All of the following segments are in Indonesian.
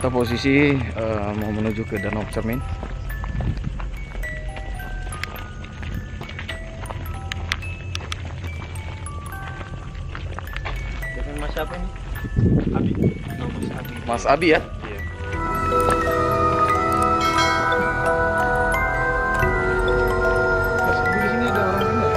kita posisi mau menuju ke Danau Cermin. Dengan Mas siapa ini? Abi. Oh, Mas Abi. Mas Abi ya? Iya. Di sini ada orang juga.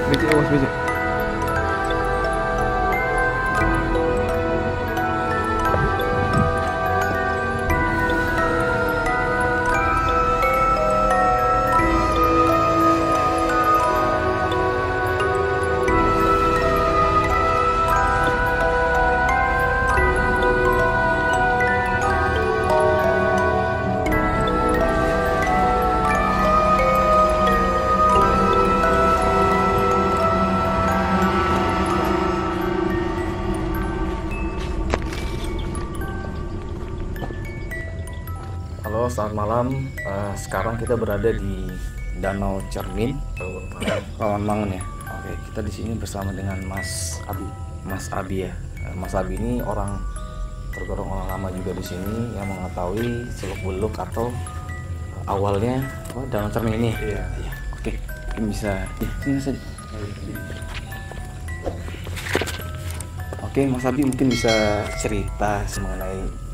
Biji, awas biji. Halo, selamat malam. Sekarang kita berada di Danau Cermin, Rawamangun ya. Oke, kita di sini bersama dengan Mas Abi. Mas Abi ya. Mas Abi ini tergolong orang lama juga di sini yang mengetahui seluk-beluk atau awalnya Danau Cermin ini. Iya. Iya. Oke, mungkin bisa. Ya, sini saja. Oke, Mas Abi mungkin bisa cerita mengenai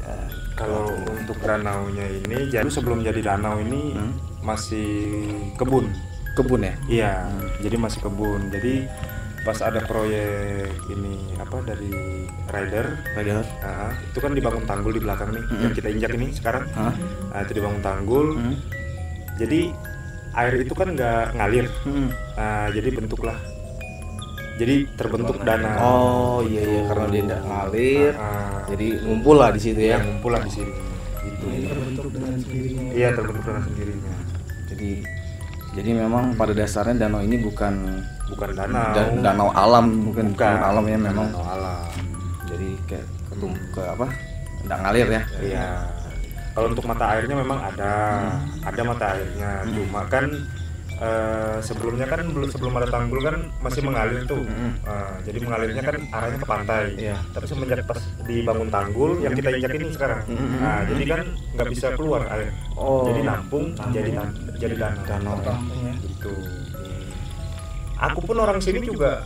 kalau untuk danaunya ini, jadi sebelum jadi danau ini masih kebun. kebun ya. Iya, jadi masih kebun. Jadi pas ada proyek ini dari rider, itu kan dibangun tanggul di belakang nih yang kita injak ini sekarang. Nah, itu dibangun tanggul. Jadi air itu kan nggak ngalir. Nah, jadi terbentuk danau. Oh iya karena dia tidak ngalir, jadi ngumpul lah di situ ya. Ngumpul lah di sini. Gitu. Terbentuk dengan sendirinya. Iya, terbentuk dengan sendirinya. Jadi memang pada dasarnya danau ini bukan danau. Danau alam, bukan alam ya, memang danau alam. Jadi kayak nggak ngalir ya. Iya. Kalau untuk mata airnya memang ada mata airnya. Cuma kan sebelumnya kan sebelum ada tanggul kan masih mengalir tuh. Jadi mengalirnya kan arahnya ke pantai. Iya. Tapi semenjak pas dibangun tanggul yang kita injak ini sekarang, jadi kan nggak bisa keluar air. Jadi nampung, jadi danau. Gitu. Aku pun orang sini juga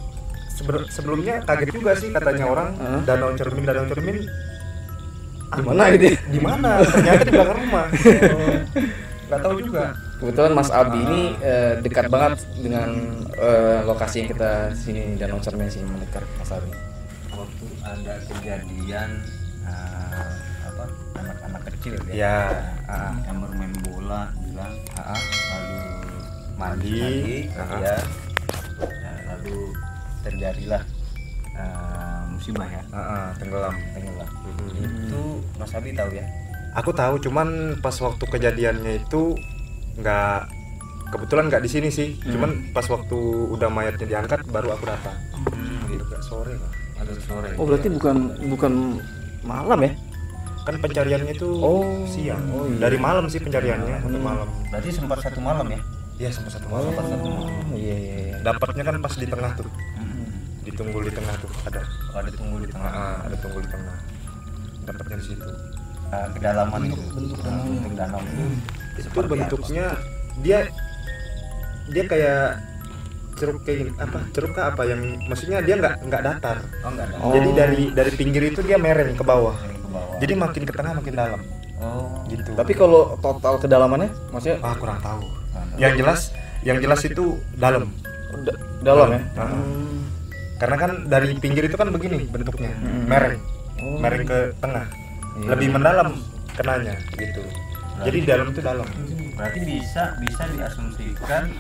sebelumnya kaget juga sih, katanya orang Danau Cermin. Di mana ini? Di mana? Ternyata di belakang rumah. Nggak tahu juga. Kebetulan Mas Abi ini dekat banget dengan lokasi yang kita sini, Danau Cermin sini, mendekat Mas Abi. Waktu ada kejadian anak-anak kecil Ya. yang bermain bola bilang lalu Mandi. ya. Lalu terjadilah musibah ya, Tenggelam. itu Mas Abi tahu ya? Aku tahu, cuman pas waktu kejadiannya itu kebetulan nggak di sini sih. Cuman pas waktu udah mayatnya diangkat baru aku datang. Gitu, agak sore lah. Ada sore. Oh berarti bukan malam ya? Kan pencariannya itu siang. iya. Dari malam sih pencariannya, sampai malam. Berarti sempat satu malam ya? Iya, sampai satu malam. Iya. Dapatnya kan pas di tengah tuh. Ditunggul di tengah tuh ada. Ada tunggu di tengah. Ada tunggul di tengah. Dapatnya di situ. Kedalaman bentuk danau Itu bentuknya dia kayak ceruk kayak ceruk apa yang maksudnya dia nggak datar. enggak ada. Jadi dari pinggir itu dia mereng ke bawah. Ke bawah. Jadi makin ke tengah makin dalam. Gitu. Tapi kalau total kedalamannya, maksudnya kurang tahu. Yang jelas itu dalam. dalam ya? Karena kan dari pinggir itu kan begini bentuknya, mereng. Mereng ke tengah. Lebih mendalam kenanya gitu. Jadi dalam itu dalam. Berarti bisa diasumsikan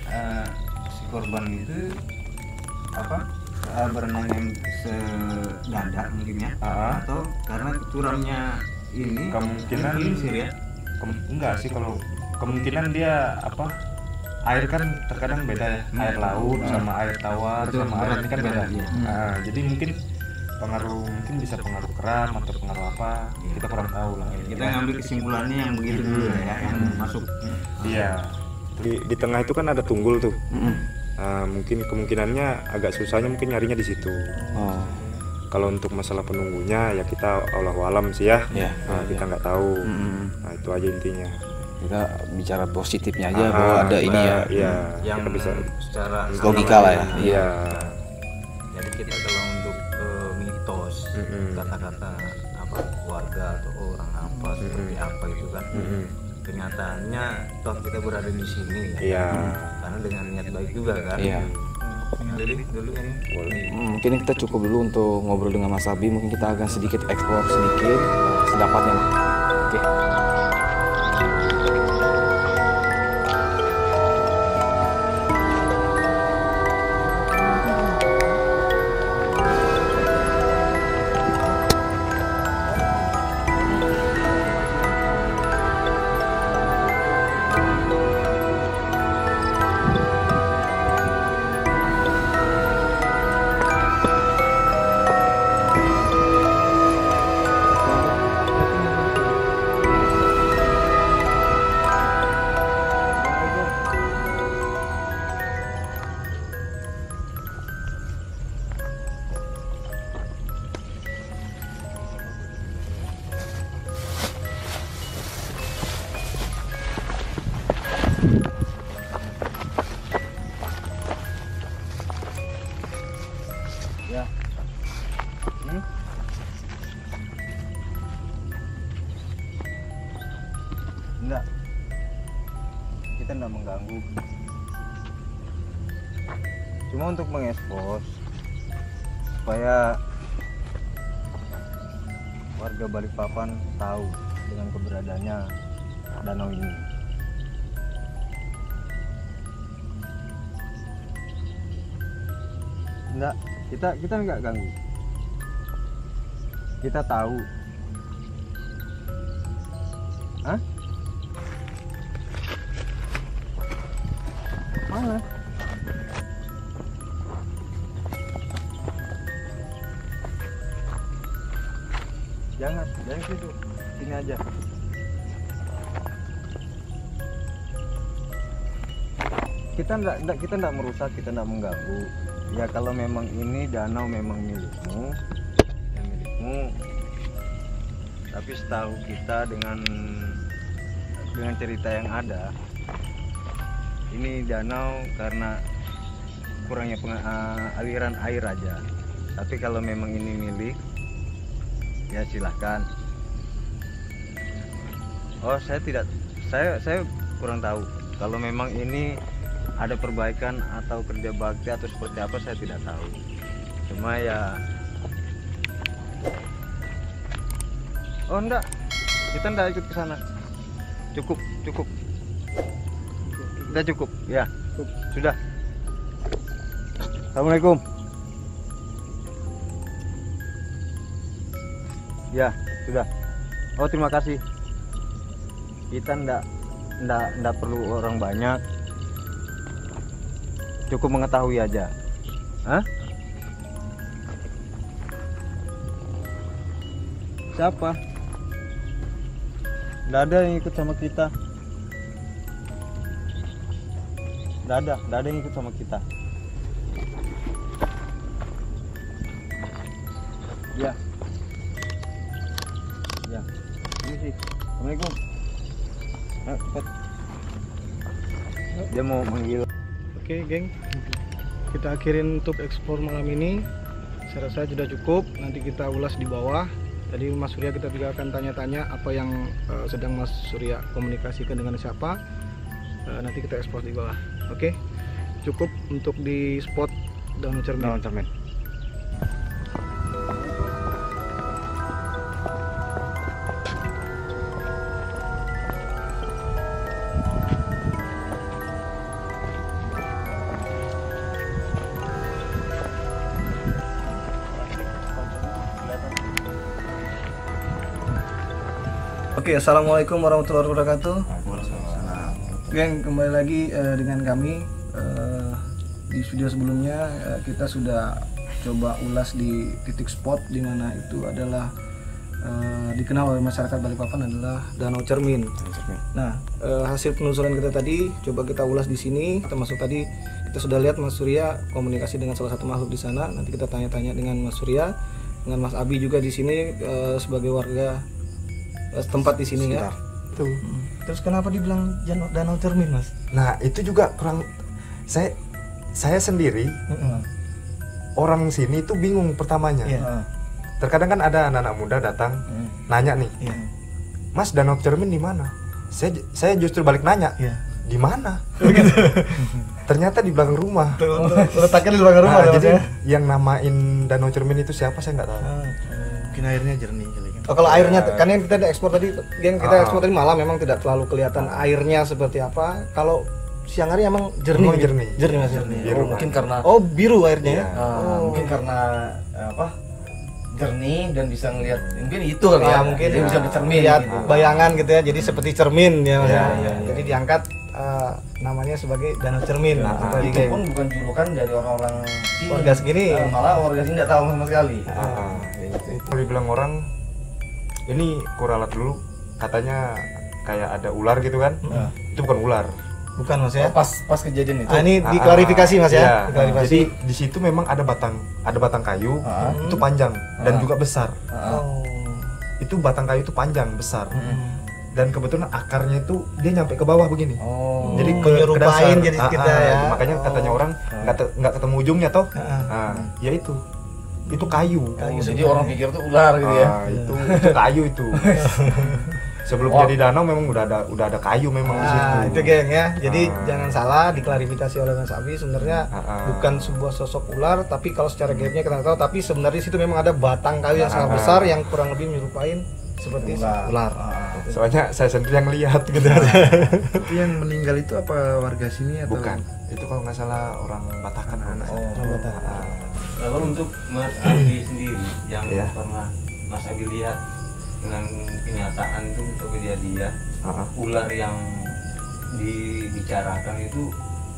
si korban itu berenang yang sedada mungkin ya, atau karena kecurannya ini Kemungkinan gelincir ya. Enggak sih, kalau kemungkinan dia air kan terkadang beda ya, air laut sama air tawar. Betul, sama air ini kan beda. berat, Jadi mungkin bisa pengaruh keram atau pengaruh apa, kita kurang tahu lah. Kita ngambil kesimpulannya yang begitu dulu ya, yang masuk. Iya. di tengah itu kan ada tunggul tuh. Mungkin kemungkinannya agak susahnya mungkin nyarinya di situ. Kalau untuk masalah penunggunya ya kita Allahualam sih ya. Kita nggak tahu. Nah itu aja intinya. Kita bicara positifnya aja bahwa ada ini ya. Iya. Yang Kita bisa secara logika lah ya. Iya. Jadi kita kalau untuk mitos kata-kata apa warga atau orang apa seperti apa itu kan. Kenyataannya toh kita berada di sini ya. Iya. Karena dengan niat baik juga kan. Iya. Jadi dulu ini Boleh. Mungkin kita cukup dulu untuk ngobrol dengan Mas Abi. Mungkin kita akan sedikit explore sedikit sedapatnya lah. Oke. enggak, kita enggak mengganggu, cuma untuk mengekspos supaya warga Balikpapan tahu dengan keberadaannya danau ini. Enggak, kita enggak ganggu, kita tahu. Hah? Mana? Jangan situ, sini aja. Kita enggak merusak, kita enggak mengganggu. Ya kalau memang ini danau memang milikmu, ya milikmu. Tapi setahu kita dengan cerita yang ada, ini danau karena kurangnya aliran air aja. Tapi kalau memang ini milik, ya silahkan. Oh, saya kurang tahu. Kalau memang ini ada perbaikan atau kerja bakti atau seperti apa, saya tidak tahu. Cuma ya, oh enggak, kita enggak ikut ke sana. Cukup. Kita cukup, ya. Sudah. Assalamualaikum. Ya, sudah. Oh, terima kasih. Kita enggak perlu orang banyak. Cukup mengetahui aja. Hah? Siapa? Nggak ada yang ikut sama kita. Nggak ada yang ikut sama kita. Ya. Ini sih. Assalamualaikum. Cepat. Dia mau manggil. Oke, geng. Kita akhirin untuk explore malam ini. Saya rasa sudah cukup. Nanti kita ulas di bawah. Tadi Mas Surya kita juga akan tanya-tanya apa yang sedang Mas Surya komunikasikan dengan siapa. Nanti kita ekspos di bawah. Oke, cukup untuk di spot Danau Cermin. Oke, assalamualaikum warahmatullahi wabarakatuh. Geng, kembali lagi dengan kami di video sebelumnya. Kita sudah coba ulas di titik spot di mana itu adalah dikenal oleh masyarakat Balikpapan adalah Danau Cermin. Nah, hasil penelusuran kita tadi coba kita ulas di sini. Termasuk tadi kita sudah lihat Mas Surya komunikasi dengan salah satu makhluk di sana. Nanti kita tanya-tanya dengan Mas Surya, dengan Mas Abi juga di sini sebagai warga setempat di sini ya. Tuh. Terus kenapa dibilang Danau Cermin, Mas? Nah, itu juga kurang saya sendiri orang sini itu bingung pertamanya. Terkadang kan ada anak-anak muda datang nanya nih, Mas, Danau Cermin di mana? Saya justru balik nanya, di mana? Ternyata di belakang rumah. Letaknya di belakang rumah. Jadi yang namain Danau Cermin itu siapa saya nggak tahu. Mungkin airnya jernih kali kan. Kalau airnya, kan yang kita ekspor tadi, yang kita ekspor tadi malam memang tidak terlalu kelihatan airnya seperti apa. Kalau siang hari emang jernih. Jernih Mas. Biru, mungkin karena biru airnya. mungkin karena jernih dan bisa ngelihat, mungkin itu kali ya, mungkin dia bisa bercermin lihat gitu. bayangan gitu ya, jadi seperti cermin ya Mas. Iya. Jadi diangkat namanya sebagai Danau Cermin. Itu pun bukan julukan dari orang-orang sini. Warga segini. Malah warga sini nggak tahu sama sekali. Kalau dibilang orang, ini kuralat dulu, katanya kayak ada ular gitu kan? Itu bukan ular. Bukan Mas ya? Pas kejadian itu. Ini diklarifikasi Mas ya? Iya. Diklarifikasi. Jadi di situ memang ada batang kayu, itu panjang dan juga besar. Itu batang kayu itu panjang besar. Dan kebetulan akarnya itu dia nyampe ke bawah begini. Jadi menyerupain jadi kita ya. Makanya katanya orang nggak ketemu ujungnya toh. Ya itu kayu. Jadi orang pikir itu ular gitu ya. Itu kayu itu. Sebelum jadi danau memang udah ada kayu memang di situ. Itu geng ya. Jadi jangan salah, diklarifikasi oleh Mas Abi, sebenarnya bukan sebuah sosok ular, tapi kalau secara gaibnya kita tahu, tapi sebenarnya di situ memang ada batang kayu yang sangat besar yang kurang lebih menyerupain seperti ular. Soalnya saya sendiri yang lihat gitu. Tapi yang meninggal itu apa warga sini atau? Bukan. Itu kalau nggak salah orang Batakkan kalau nggak salah. Lalu untuk Mas Abi sendiri yang pernah Mas Abi lihat dengan kenyataan itu untuk kejadian ular yang dibicarakan itu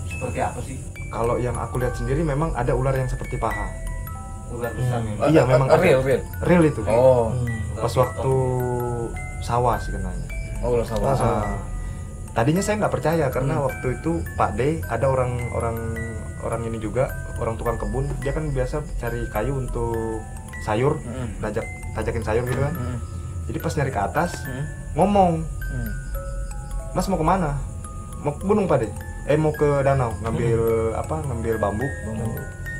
seperti apa sih? Kalau yang aku lihat sendiri memang ada ular yang seperti paha. Ular besar memang. Iya memang real itu. Pas waktu sawah sih kenanya. Ular sawah. Tadinya saya nggak percaya karena waktu itu Pak D ada orang ini juga, orang tukang kebun, dia kan biasa cari kayu untuk sayur, tajakin sayur gitu kan. Jadi pas nyari ke atas, ngomong, Mas mau kemana? Mau ke gunung Pak De? Mau ke danau, ngambil bambu.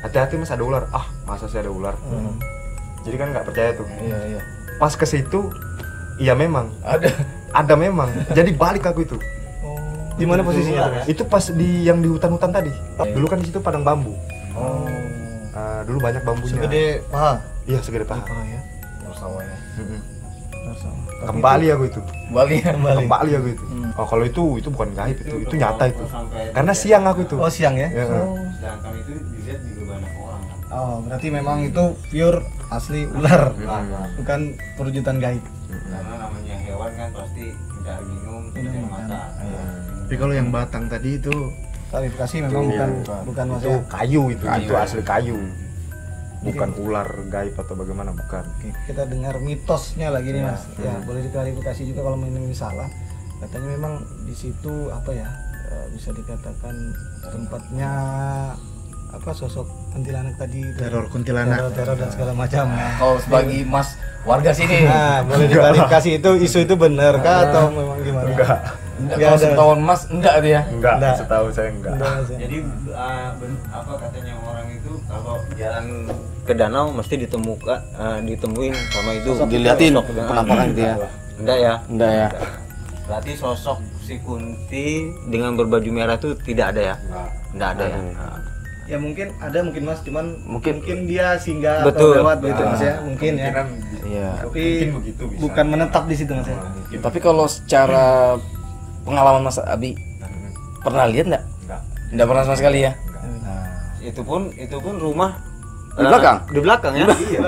Hati-hati Mas, ada ular. Masa sih ada ular? Jadi kan nggak percaya tuh. Iya. Pas ke situ, iya memang. Ada memang. Jadi balik aku itu. Di mana posisinya? Itu pas di hutan-hutan tadi. Dulu kan di situ padang bambu. Dulu banyak bambunya. Segede paha. Iya, segede paha. Ya. Sawahnya. Kembali aku itu. Kembali aku itu. Kalau itu bukan gaib itu nyata itu. Karena siang aku itu. Siang ya. Sedangkan itu dilihat juga banyak orang kan. Berarti memang itu pure asli ular, bukan perwujudan gaib. Karena namanya hewan kan pasti mencari minum, mencari makan. Tapi kalau yang batang tadi itu Klarifikasi memang bukan Mas Itu ya. kayu itu asli kayu. Bukan ular gaib atau bagaimana, bukan. Oke, kita dengar mitosnya lagi nih Mas. Ya, boleh diklarifikasi juga kalau ini salah. Katanya memang di situ bisa dikatakan tempatnya sosok kuntilanak tadi, teror kuntilanak, teror dan segala macam. Kalau sebagai Mas warga sini, boleh diklarifikasi itu benar kah atau memang gimana? Enggak. Kalau setahun Mas enggak dia. Enggak. Setahu saya enggak. Jadi katanya orang itu kalau jalan ke danau mesti ditemuin sama itu. Dilihatin penampakan gitu ya. Enggak ya? Enggak ya. Berarti sosok si Kunti dengan berbaju merah itu tidak ada ya? Enggak ada ya. Ya mungkin ada, mungkin Mas, cuman mungkin dia singgah Betul. atau lewat begitu Mas ya, mungkin ya. Iya. Tapi Mungkin begitu bisa. bukan menetap di situ Mas ya. Tapi kalau secara pengalaman Mas Abi pernah lihat nggak? Nggak pernah sama sekali ya. Itu pun rumah Di belakang? Di belakang ya? Iya.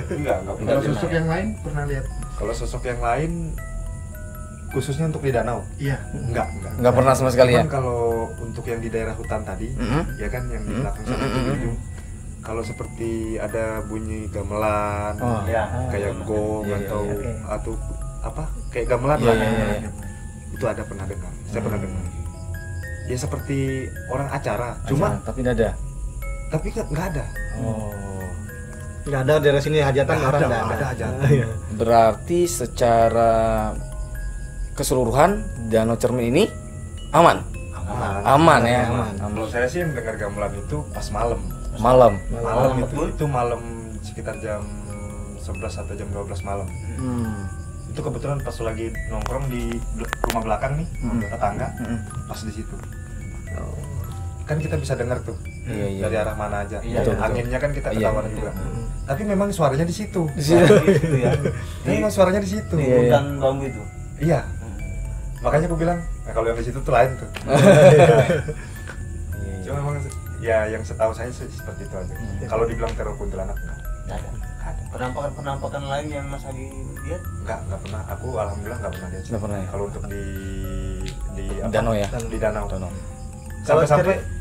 Enggak. kalau sosok yang lain pernah lihat? Kalau sosok yang lain khususnya untuk di danau? Iya. Nggak pernah sama sekali ya. Cuman kalau untuk yang di daerah hutan tadi, ya kan yang di belakang sana itu kalau seperti ada bunyi gamelan, kayak gong atau apa kayak gamelan lah, itu ada pernah dengar. Saya pernah dengar. Ya seperti orang acara, cuma tapi nggak ada. Tapi nggak ada. Nggak ada daerah sini hajatan orang nggak ada. hajatan. Berarti secara keseluruhan Danau Cermin ini aman ya. Kalau saya sih mendengar gamelan itu pas malam itu malam sekitar jam 11 atau jam 12 malam. Itu kebetulan pas lagi nongkrong di rumah belakang nih, tetangga, pas di situ. Kan kita bisa dengar tuh dari arah mana aja. Anginnya kan kita ketahuan juga. Tapi memang suaranya di situ. Memang suaranya di situ. Hutan bambu itu. Iya. Makanya aku bilang, kalau yang di situ tuh lain tuh. Cuma memang ya yang setahu saya seperti itu aja. Kalau dibilang teror kuntilanak enggak ada. Penampakan lain yang Mas Adi lihat? Enggak pernah. Aku alhamdulillah enggak pernah lihat. Nggak pernah ya? Kalau untuk di apa? Danau ya. Di danau.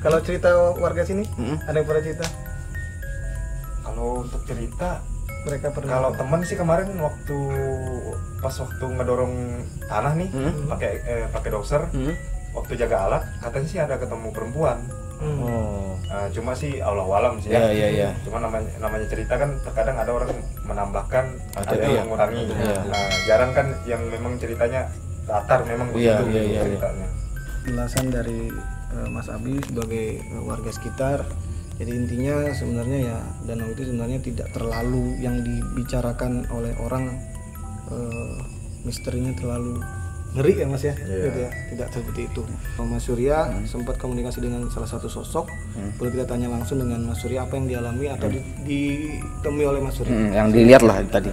Kalau cerita warga sini, ada yang pernah cerita? Kalau untuk cerita, Mereka pernah. kalau temen sih kemarin waktu ngedorong tanah nih, pakai doser, waktu jaga alat, katanya sih ada ketemu perempuan. Cuma sih Allahualam sih ya. Iya. Cuma namanya cerita kan terkadang ada orang menambahkan atau iya. mengurangi. Iya. Nah, jarang kan yang memang ceritanya datar memang Iya, begitu iya. ceritanya. Penjelasan dari Mas Abi sebagai warga sekitar. Jadi intinya sebenarnya ya danau itu sebenarnya tidak terlalu yang dibicarakan oleh orang, misterinya terlalu ngeri ya Mas ya, gitu ya. Tidak seperti itu. Mas Surya sempat komunikasi dengan salah satu sosok. Boleh kita tanya langsung dengan Mas Surya apa yang dialami atau ditemui oleh Mas Surya? Yang dilihat lah tadi.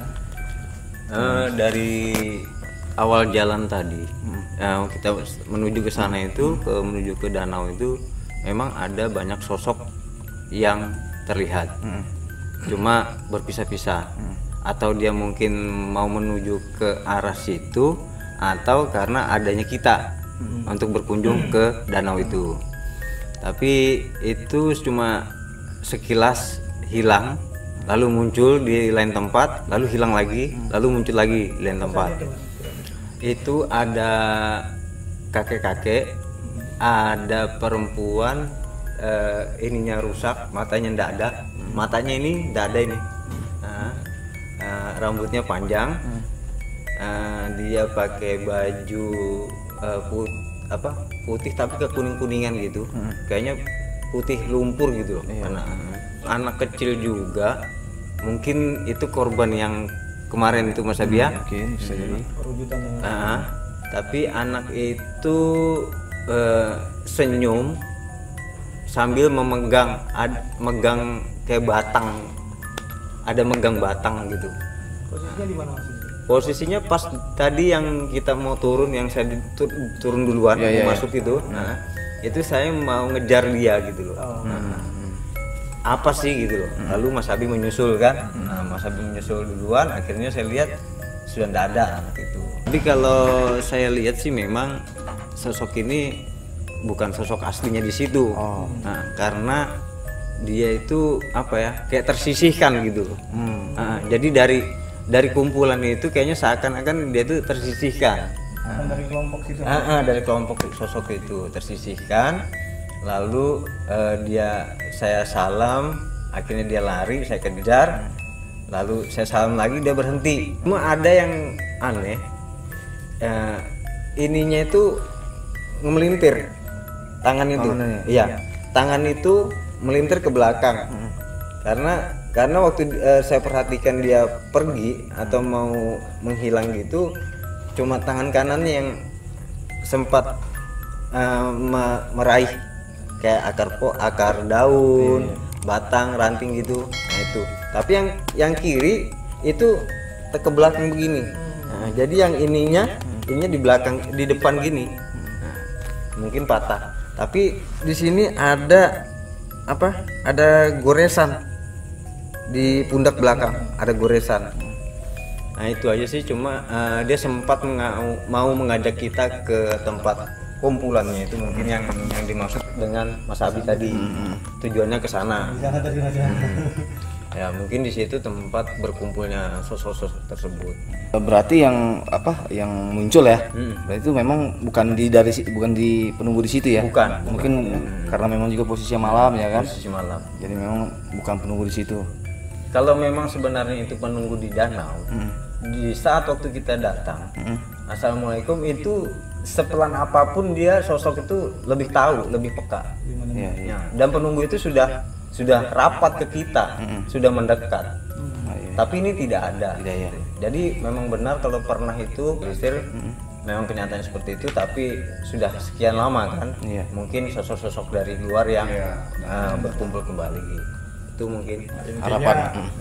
Dari awal jalan tadi, kita menuju ke sana itu, menuju ke danau itu, memang ada banyak sosok yang terlihat, cuma berpisah-pisah, atau dia mungkin mau menuju ke arah situ, atau karena adanya kita untuk berkunjung ke danau itu. Tapi itu cuma sekilas hilang, lalu muncul di lain tempat, lalu hilang lagi, lalu muncul lagi di lain tempat. Itu ada kakek-kakek, ada perempuan, ininya rusak, matanya ndak ada, matanya ini ndak ada ini. Rambutnya panjang, dia pakai baju putih tapi ke kuning-kuningan gitu, kayaknya putih lumpur gitu loh. Anak kecil juga, mungkin itu korban yang kemarin itu Mas Abi ya. Mungkin bisa jadi. Tapi anak itu senyum sambil megang kayak batang, ada megang batang gitu. Posisinya di mana Mas? Posisinya pas tadi yang kita mau turun, yang saya turun duluan mau masuk itu, itu saya mau ngejar dia gitu loh. Apa sih gitu loh. Lalu Mas Abi menyusul kan, Mas Abi menyusul duluan, akhirnya saya lihat sudah tidak ada anak itu. Tapi kalau saya lihat sih memang sosok ini bukan sosok aslinya di situ. Karena dia itu apa ya, kayak tersisihkan gitu loh. Jadi dari kumpulan itu kayaknya seakan-akan dia itu tersisihkan. Dari kelompok situ. Dari kelompok sosok itu tersisihkan. Lalu saya salam, akhirnya dia lari, saya kejar. Lalu saya salam lagi, dia berhenti. Cuma ada yang aneh, ininya itu melintir, tangan itu. Iya, tangan itu melintir ke belakang. Karena waktu saya perhatikan dia pergi atau mau menghilang gitu, cuma tangan kanannya yang sempat meraih kayak akar daun, batang, ranting gitu. Nah itu. Tapi yang kiri itu ke belakang begini. Jadi yang ininya di belakang, di depan gini. Mungkin patah. Tapi di sini ada apa? Ada goresan di pundak belakang, ada goresan. Nah itu aja sih, cuma dia sempat mau mengajak kita ke tempat kumpulannya itu mungkin yang dimaksud dengan Mas Abi tadi. Tujuannya ke sana. Ya mungkin di situ tempat berkumpulnya sosok-sosok tersebut. Berarti yang muncul ya, berarti itu memang bukan di penunggu di situ ya? Bukan. Mungkin karena memang juga posisinya malam ya kan? Posisi malam. Jadi memang bukan penunggu di situ. Kalau memang sebenarnya itu penunggu di danau, di saat waktu kita datang, Assalamualaikum itu sepelan apapun dia sosok itu lebih tahu, lebih peka. Iya. Dan penunggu itu sudah rapat ke kita, sudah mendekat. Tapi ini tidak ada. Iya. Jadi memang benar kalau pernah itu memang kenyataannya seperti itu, tapi sudah sekian lama kan. Iya. Mungkin sosok-sosok dari luar yang berkumpul kembali. Itu mungkin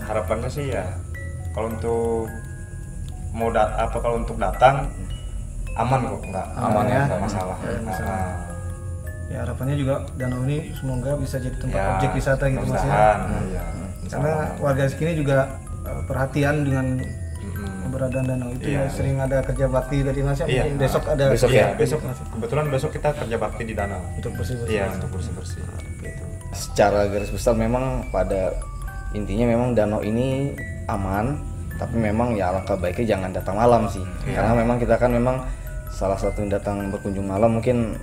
Harapannya sih ya kalau untuk kalau untuk datang aman kok, nggak masalah. Ya harapannya juga danau ini semoga bisa jadi tempat Ya, objek wisata gitu Mas ya. Karena warga sini juga perhatian dengan keberadaan danau itu ya, sering ada kerja bakti dari Mas ya. Iya. Mungkin besok ada Besok kebetulan besok kita kerja bakti di danau. untuk bersih-bersih. Iya, untuk bersih-bersih. Gitu. Secara garis besar memang pada intinya memang danau ini aman, tapi memang ya alangkah baiknya jangan datang malam sih. Karena memang kita kan memang salah satu yang datang berkunjung malam mungkin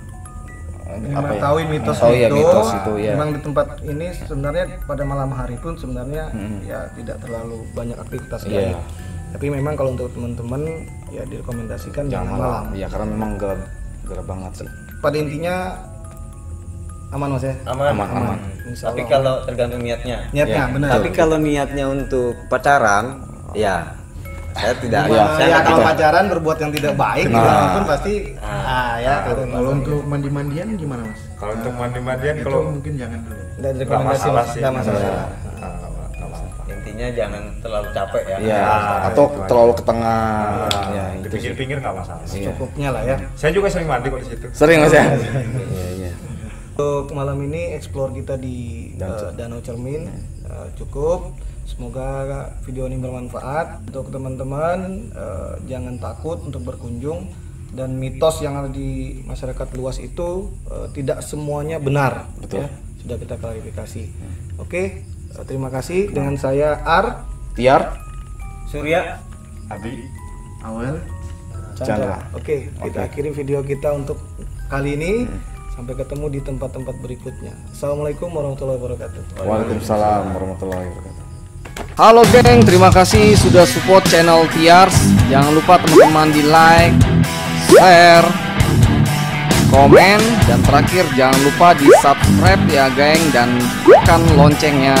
Mengetahui mitos itu ya. Memang di tempat ini sebenarnya pada malam hari pun sebenarnya ya tidak terlalu banyak aktivitas sekali. Tapi memang kalau untuk teman-teman ya direkomendasikan jangan malam. Ya karena memang gelap banget sih. Pada intinya aman Mas ya. Aman. Insya Tapi Allah. kalau tergantung niatnya. Niatnya benar. Tapi kalau niatnya untuk pacaran, ya saya tidak. Kalau pacaran berbuat yang tidak baik pun pasti Kalau untuk mandi-mandian gimana Mas? Kalau untuk mandi-mandian Itu kalau mungkin jangan dulu. nggak direkomendasi masalah Mas. sih. Nggak masalah. Intinya jangan terlalu capek ya. Iya, atau terlalu ke tengah. Ya, di itu sih. pinggir-pinggir nggak masalah. Cukupnya lah ya. Saya juga sering mandi kok di situ. Sering Mas ya? Iya. Untuk malam ini explore kita di Danau Cermin cukup. Semoga video ini bermanfaat untuk teman-teman. Jangan takut untuk berkunjung, dan mitos yang ada di masyarakat luas itu tidak semuanya benar. Betul. Ya. Sudah kita klarifikasi. Oke, terima kasih. Dengan saya Tiar, Surya. Abi. Awal. Chandra. Oke, kita akhiri video kita untuk kali ini. Sampai ketemu di tempat-tempat berikutnya. Assalamualaikum warahmatullahi wabarakatuh. Waalaikumsalam warahmatullahi wabarakatuh. Halo geng, terima kasih sudah support channel Tiars. Jangan lupa teman-teman di like, share, komen, dan terakhir jangan lupa di subscribe ya geng, dan tekan loncengnya.